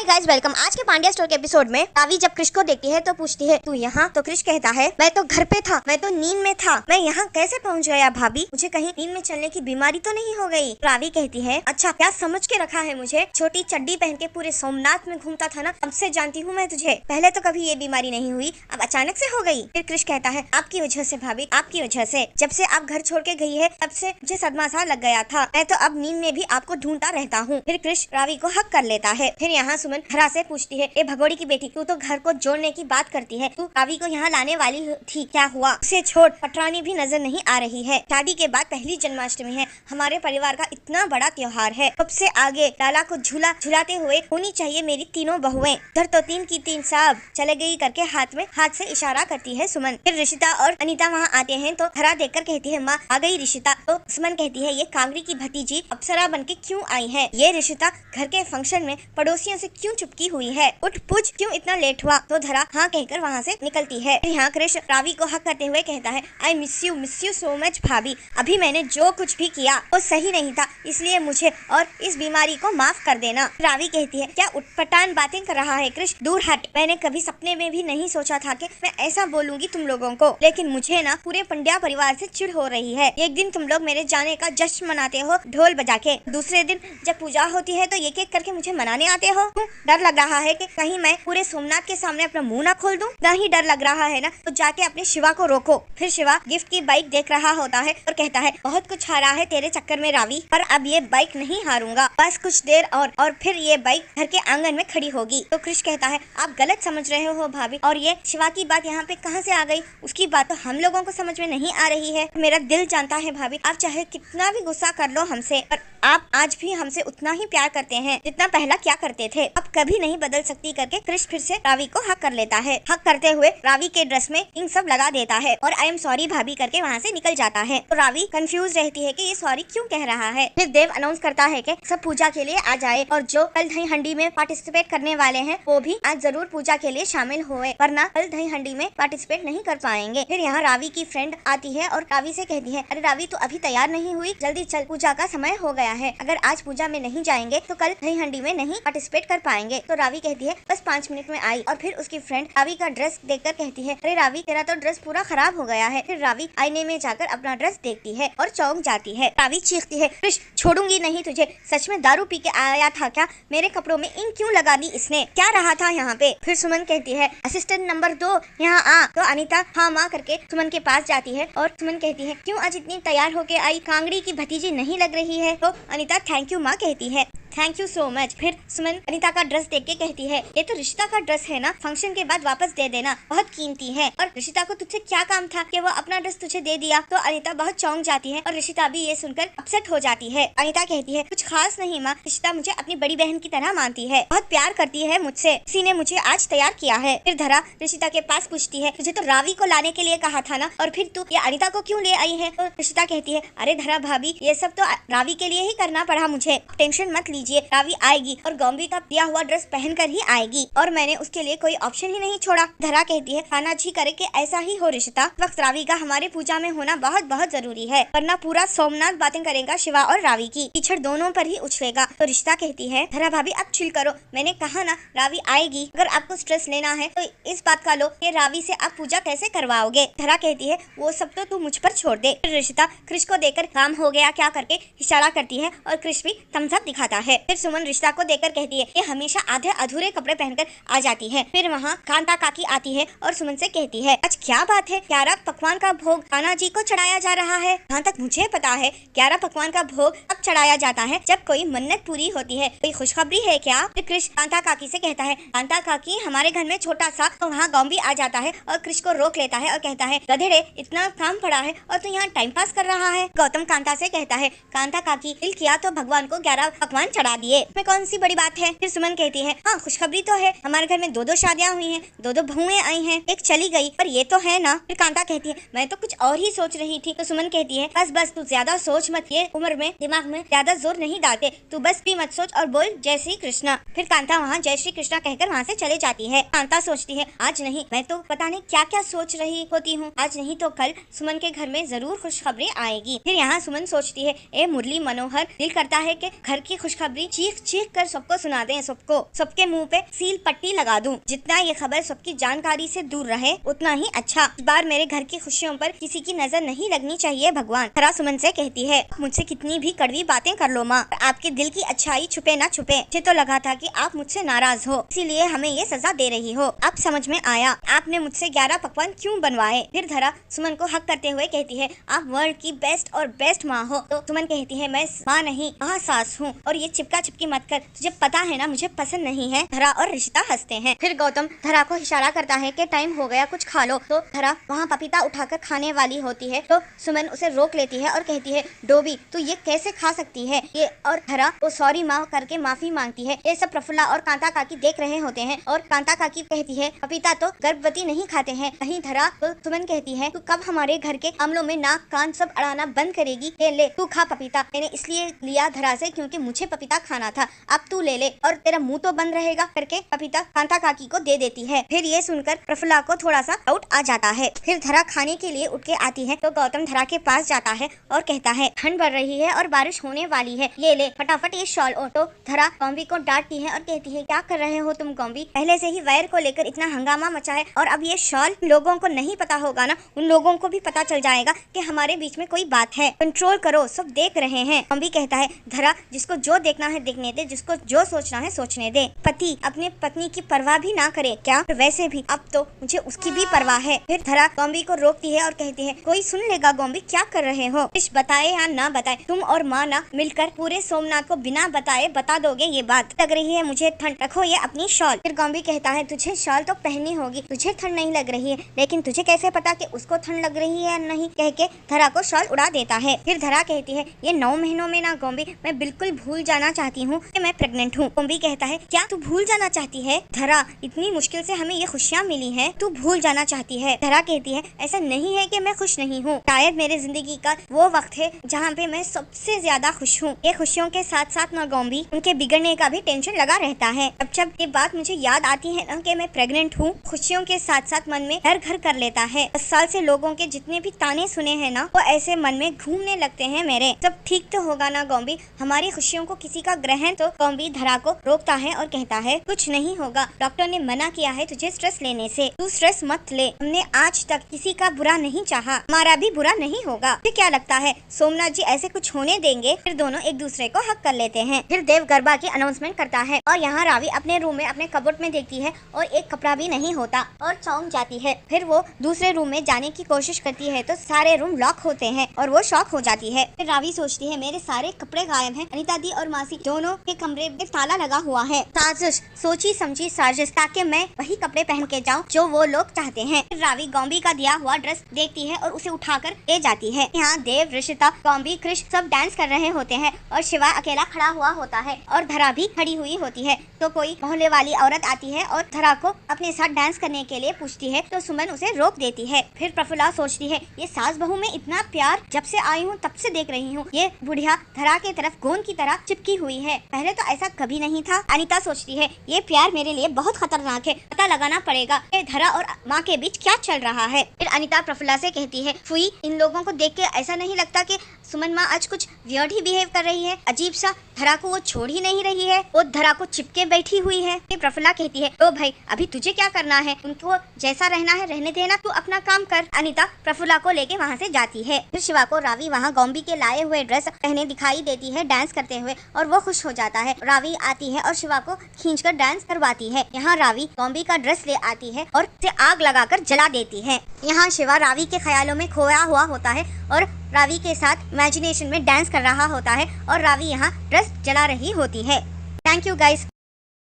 Guys welcome. आज के Pandya store के एपिसोड में रावी जब कृष को देखती है तो पूछती है तू यहाँ? तो कृष कहता है मैं तो घर पे था, मैं तो नींद में था, मैं यहाँ कैसे पहुँच गया भाभी? मुझे कहीं नींद में चलने की बीमारी तो नहीं हो गई? रावी कहती है अच्छा क्या समझ के रखा है मुझे? छोटी चड्डी पहन के पूरे सोमनाथ में घूमता था ना, तब से जानती हूँ मैं तुझे। पहले तो कभी ये बीमारी नहीं हुई, अब अचानक से हो गई। फिर कृष कहता है आपकी वजह से भाभी, आपकी वजह से। जब से आप घर छोड़ के गई है तब से मुझे सदमा सा लग गया था, मैं तो अब नींद में भी आपको ढूंढता रहता हूँ। फिर कृष रावी को हक कर लेता है। फिर यहाँ सुमन धरा से पूछती है ए भगोड़ी की बेटी, तू तो घर को जोड़ने की बात करती है, तू रावी को यहाँ लाने वाली थी, क्या हुआ? उसे छोड़, पटरानी भी नजर नहीं आ रही है। शादी के बाद पहली जन्माष्टमी है, हमारे परिवार का इतना बड़ा त्योहार है, सबसे आगे लाला को झूला झुलाते हुए होनी चाहिए मेरी तीनों बहुएं। इधर तो तीन की तीन साहब चले गई करके हाथ से इशारा करती है सुमन। फिर रिशिता और अनीता वहाँ आते हैं तो धरा देखकर कहती है माँ आ गई रिशिता। तो सुमन कहती है ये कांगड़ी की भतीजी अप्सरा बन के क्यों आई है? ये रिशिता घर के फंक्शन में पड़ोसियों से क्यों चुपकी हुई है? उठ पूछ क्यों इतना लेट हुआ? तो धरा हाँ कहकर वहाँ से निकलती है। यहाँ कृष रावी को हक करते हुए कहता है I miss you so much भाभी, अभी मैंने जो कुछ भी किया वो सही नहीं था, इसलिए मुझे और इस बीमारी को माफ कर देना। रावी कहती है क्या उटपटांग बातें कर रहा है कृष, दूर हट, मैंने कभी सपने में भी नहीं सोचा था कि मैं ऐसा बोलूंगी तुम लोगों को, लेकिन मुझे ना पूरे पंड्या परिवार से चिढ़ हो रही है। एक दिन तुम लोग मेरे जाने का जश्न मनाते हो ढोल बजा के, दूसरे दिन जब पूजा होती है तो एक एक करके मुझे मनाने आते हो। डर लग रहा है कि कहीं मैं पूरे सोमनाथ के सामने अपना मुंह ना खोल दूं? नहीं डर लग रहा है ना, तो जाके अपने शिवा को रोको। फिर शिवा गिफ्ट की बाइक देख रहा होता है और कहता है बहुत कुछ हारा है तेरे चक्कर में रावी, पर अब ये बाइक नहीं हारूंगा, बस कुछ देर और फिर ये बाइक घर के आंगन में खड़ी होगी। तो कृष कहता है आप गलत समझ रहे हो भाभी, और ये शिवा की बात यहाँ पे कहाँ से आ गई? उसकी बात तो हम लोगों को समझ में नहीं आ रही है। मेरा दिल जानता है भाभी, आप चाहे कितना भी गुस्सा कर लो हमसे, पर आप आज भी हमसे उतना ही प्यार करते हैं जितना पहला क्या करते थे, अब कभी नहीं बदल सकती करके कृष फिर से रावी को हक कर लेता है। हक करते हुए रावी के ड्रेस में इन सब लगा देता है और आई एम सॉरी भाभी करके वहाँ से निकल जाता है। तो रावी कंफ्यूज रहती है कि ये सॉरी क्यों कह रहा है। फिर देव अनाउंस करता है कि सब पूजा के लिए आ जाए और जो कल दही हंडी में पार्टिसिपेट करने वाले हैं वो भी आज जरूर पूजा के लिए शामिल हुए, वरना कल दही हंडी में पार्टिसिपेट नहीं कर पाएंगे। फिर यहाँ रावी की फ्रेंड आती है और रावी से कहती है अरे रावी तू अभी तैयार नहीं हुई, जल्दी चल, पूजा का समय हो गया है, अगर आज पूजा में नहीं जाएंगे तो कल दही हंडी में नहीं पार्टिसिपेट कर पाएंगे। तो रावी कहती है बस 5 मिनट में आई, और फिर उसकी फ्रेंड रावी का ड्रेस देखकर कहती है अरे रावी तेरा तो ड्रेस पूरा खराब हो गया है। फिर रावी आईने में जाकर अपना ड्रेस देखती है और चौंक जाती है। रावी चीखती है कृष छोड़ूंगी नहीं तुझे, सच में दारू पी के आया था क्या? मेरे कपड़ों में इंक क्यों लगा दी इसने, क्या रहा था यहाँ पे? फिर सुमन कहती है असिस्टेंट नंबर 2 यहाँ आ। तो अनीता हाँ माँ करके सुमन के पास जाती है और सुमन कहती है क्यों आज इतनी तैयार होके आई, कांगड़ी की भतीजी नहीं लग रही है? तो अनीता थैंक यू माँ कहती है, थैंक यू सो मच। फिर सुमन अनीता का ड्रेस देख के कहती है ये तो रिशिता का ड्रेस है ना, फंक्शन के बाद वापस दे देना, बहुत कीमती है, और रिशिता को तुझसे क्या काम था कि वो अपना ड्रेस तुझे दे दिया? तो अनीता बहुत चौंक जाती है और रिशिता भी ये सुनकर अपसेट हो जाती है। अनीता कहती है कुछ खास नहीं माँ, रिशिता मुझे अपनी बड़ी बहन की तरह मानती है, बहुत प्यार करती है मुझसे, इसी ने मुझे आज तैयार किया है। फिर धरा रिशिता के पास पूछती है तुझे तो रावी को लाने के लिए कहा था ना, और फिर तू ये अनीता को क्यों ले आई है? तो रिशिता कहती है अरे धरा भाभी ये सब तो रावी के लिए ही करना पड़ा मुझे, टेंशन मत लीजिए, रावी आएगी और गौम्बी का दिया हुआ ड्रेस पहनकर ही आएगी, और मैंने उसके लिए कोई ऑप्शन ही नहीं छोड़ा। धरा कहती है खाना जी करे कि ऐसा ही हो रिश्ता, वक्त रावी का हमारे पूजा में होना बहुत बहुत जरूरी है, वरना पूरा सोमनाथ बातें करेगा शिवा और रावी की, कीचड़ दोनों पर ही उछलेगा। तो रिश्ता कहती है धरा भाभी अब चिल करो, मैंने कहा ना रावी आएगी, अगर आपको स्ट्रेस लेना है तो इस बात का लो कि रावी से आप पूजा कैसे करवाओगे। धरा कहती है वो सब तो तू मुझ पर छोड़ दे। फिर रिश्ता कृष को देकर काम हो गया क्या करके इशारा करती है और कृष भी थम्स अप दिखाता है। फिर सुमन रिश्ता को देखकर कहती है ये हमेशा आधे अधूरे कपड़े पहनकर आ जाती है। फिर वहाँ कांता काकी आती है और सुमन से कहती है आज क्या बात है, 11 पकवान का भोग कान्हा जी को चढ़ाया जा रहा है? जहाँ तक मुझे पता है 11 पकवान का भोग अब चढ़ाया जाता है जब कोई मन्नत पूरी होती है, कोई खुशखबरी है क्या? फिर कृष कांता काकी से कहता है कांता काकी हमारे घर में छोटा सा, तो वहाँ गौम्बी आ जाता है और कृष को रोक लेता है और कहता है गधेड़े इतना काम पड़ा है और तू यहाँ टाइम पास कर रहा है। गौतम कांता से कहता है कांता काकी दिल किया तो भगवान को 11 पकवान चढ़ा दिए, में कौन सी बड़ी बात है? फिर सुमन कहती है हाँ खुशखबरी तो है, हमारे घर में 2-2 शादियाँ हुई हैं, 2-2 बहुएं आई हैं, एक चली गई, पर ये तो है ना। फिर कांता कहती है मैं तो कुछ और ही सोच रही थी। तो सुमन कहती है बस बस तू ज्यादा सोच मत, ये उम्र में दिमाग में ज्यादा जोर नहीं डालते, तू बस भी मत सोच और बोल जय श्री कृष्णा। फिर कांता वहाँ जय श्री कृष्णा कहकर वहाँ से चले जाती है। कांता सोचती है आज नहीं, मैं तो पता नहीं क्या क्या सोच रही होती हूँ, आज नहीं तो कल सुमन के घर में जरूर खुशखबरी आएगी। फिर यहाँ सुमन सोचती है ए मुरली मनोहर, दिल करता है कि घर की खुशखबरी खुशखबरी चीख चीख कर सबको सुना दें, सबके मुंह पे सील पट्टी लगा दूं। जितना ये खबर सबकी जानकारी से दूर रहे उतना ही अच्छा। इस बार मेरे घर की खुशियों पर किसी की नजर नहीं लगनी चाहिए भगवान। धरा सुमन से कहती है, मुझसे कितनी भी कड़वी बातें कर लो माँ, आपके दिल की अच्छाई छुपे ना छुपे। मुझे तो लगा था कि आप मुझसे नाराज हो, इसीलिए हमें ये सजा दे रही हो। अब समझ में आया आपने मुझसे 11 पकवान क्यों बनवाए। फिर धरा सुमन को हक करते हुए कहती है, आप वर्ल्ड की बेस्ट और बेस्ट माँ हो। तो सुमन कहती है, मैं माँ नहीं वहाँ सास हूँ, और ये चिपका चिपकी मत कर, तुझे पता है ना मुझे पसंद नहीं है। धरा और रिश्ता हंसते हैं। फिर गौतम धरा को इशारा करता है कि टाइम हो गया, कुछ खा लो। तो धरा वहाँ पपीता उठाकर खाने वाली होती है, तो सुमन उसे रोक लेती है और कहती है, डोबी तू ये कैसे खा सकती है ये। और धरा वो सॉरी माँ करके माफी मांगती है। ये सब प्रफुल्ला और कांता काकी देख रहे होते हैं, और कांता काकी कहती है, पपीता तो गर्भवती नहीं खाते हैं। वहीं धरा तो सुमन कहती है, तू कब हमारे घर के मामलों में नाक कान सब अड़ाना बंद करेगी। ले तू खा पपीता, मैंने इसलिए लिया धरा से क्योंकि मुझे पपीता खाना था, अब तू ले ले और तेरा मुंह तो बंद रहेगा करके पपीता कांता काकी को दे देती है। फिर ये सुनकर प्रफुल्ला को थोड़ा सा डाउट आ जाता है। फिर धरा खाने के लिए उठ के आती है, तो गौतम धरा के पास जाता है और कहता है, ठंड बढ़ रही है और बारिश होने वाली है, ये ले फटाफट ये शॉल ओढ़। तो धरा गॉम्बी को डांटती है और कहती है, क्या कर रहे हो तुम गॉम्बी, पहले से ही वायर को लेकर इतना हंगामा मचा है, और अब ये शॉल लोगों को नहीं पता होगा ना, उन लोगों को भी पता चल जाएगा कि हमारे बीच में कोई बात है, कंट्रोल करो, सब देख रहे हैं। गॉम्बी कहता है, धरा जिसको जो देखना है देखने दे, जिसको जो सोचना है सोचने दे। पति अपने पत्नी की परवाह भी ना करे क्या, वैसे भी अब तो मुझे उसकी भी परवाह है। फिर धरा गॉम्बी को रोकती है और कहती है, कोई सुन लेगा गॉम्बी, क्या कर रहे हो, कुछ बताए या ना बताए, तुम और माँ ना मिलकर पूरे सोमनाथ को बिना बताए बता दोगे ये बात। लग रही है मुझे ठंड, रखो ये अपनी शॉल। फिर गॉम्बी कहता है, तुझे शॉल तो पहननी होगी, तुझे ठंड नहीं लग रही है, लेकिन तुझे कैसे पता कि उसको ठंड लग रही है या नहीं, कह के धरा को शॉल उड़ा देता है। फिर धरा कहती है, ये 9 महीनों में ना गॉम्बी मैं बिल्कुल भूल जाना चाहती हूँ कि मैं प्रेग्नेंट हूँ। गॉम्बी कहता है, क्या तू भूल जाना चाहती है धरा, इतनी मुश्किल से हमें ये खुशियाँ मिली है, तू भूल जाना चाहती है। धरा कहती है, ऐसा नहीं है कि मैं खुश नहीं हूँ, शायद मेरे जिंदगी का वो वक्त है जहाँ पे मैं सबसे ज्यादा खुश हूँ। ये खुशियों के साथ साथ ना गॉम्बी उनके बिगड़ने का भी टेंशन लगा रहता है। अब जब ये बात मुझे याद आती है ना कि मैं प्रेग्नेंट हूँ, खुशियों के साथ साथ मन में घर घर कर लेता है। 10 साल से लोगों के जितने भी ताने सुने हैं ना, वो ऐसे मन में घूमने लगते हैं मेरे। सब ठीक तो होगा ना गॉम्बी, हमारी खुशियों को किसी का ग्रहण। तो गॉम्बी धरा को रोकता है और कहता है, कुछ नहीं होगा, डॉक्टर ने मना किया है तुझे स्ट्रेस लेने से, तू स्ट्रेस मत ले, हमने आज तक किसी का बुरा नहीं चाहा, हमारा भी बुरा नहीं होगा। फिर क्या लगता है सोमनाथ जी ऐसे कुछ होने देंगे। फिर दोनों एक दूसरे को हक कर लेते हैं। फिर देव गरबा की अनाउंसमेंट करता है, और यहाँ रावी अपने रूम में अपने कबोर्ड में देखती है और एक कपड़ा भी नहीं होता और चौंक जाती है। फिर वो दूसरे रूम में जाने की कोशिश करती है तो सारे रूम लॉक होते हैं और वो शॉक हो जाती है। फिर रावी सोचती है, मेरे सारे कपड़े गायब हैं, अनीता दी और मासी दोनों के कमरे में ताला लगा हुआ है। साजिश, सोची समझी साजिश, ताकि मैं वही कपड़े पहन के जाऊँ जो वो लोग चाहते हैं। फिर रावी गॉम्बी का दिया हुआ ड्रेस देखती है और उसे उठाकर ले जाती है। यहाँ देव, ऋषिता, गॉम्बी, कृष सब डांस कर रहे होते हैं और शिवा अकेला खड़ा हुआ होता है और धरा भी खड़ी हुई होती है। तो कोई मोहल्ले वाली औरत आती है और धरा को अपने साथ डांस करने के लिए पूछती है, तो सुमन उसे रोक देती है। फिर प्रफुल्ला सोचती है, ये सास बहू में इतना प्यार जब से आई हूँ तब से देख रही हूँ, ये बुढ़िया धरा के तरफ गोंद की तरह चिपकी हुई है, पहले तो ऐसा कभी नहीं था। अनीता सोचती है, ये प्यार मेरे लिए बहुत खतरनाक है, पता लगाना पड़ेगा कि धरा और माँ के बीच क्या चल रहा है। फिर अनीता प्रफुल्ला से कहती है, फुई इन लोगों को देख के ऐसा नहीं लगता कि सुमन माँ आज कुछ वियर्ड ही बिहेव कर रही है, अजीब सा, धरा को वो छोड़ ही नहीं रही है, वो धरा को चिपके बैठी हुई है। फिर प्रफुल्ला कहती है, ओ भाई अभी तुझे क्या करना है, उनको जैसा रहना है रहने देना, तू अपना काम कर। अनीता प्रफुल्ला को लेके वहाँ से जाती है। फिर शिवा को रावी वहाँ गॉम्बी के लाए हुए ड्रेस पहने दिखाई देती है डांस करते हुए, और वो खुश हो जाता है। रावी आती है और शिवा को खींचकर डांस करवाती है। यहाँ रावी गॉम्बी का ड्रेस ले आती है और उसे आग लगाकर जला देती है। यहाँ शिवा रावी के ख्यालों में खोया हुआ होता है और रावी के साथ इमेजिनेशन में डांस कर रहा होता है और रावी यहाँ ड्रेस जला रही होती है। Thank you guys.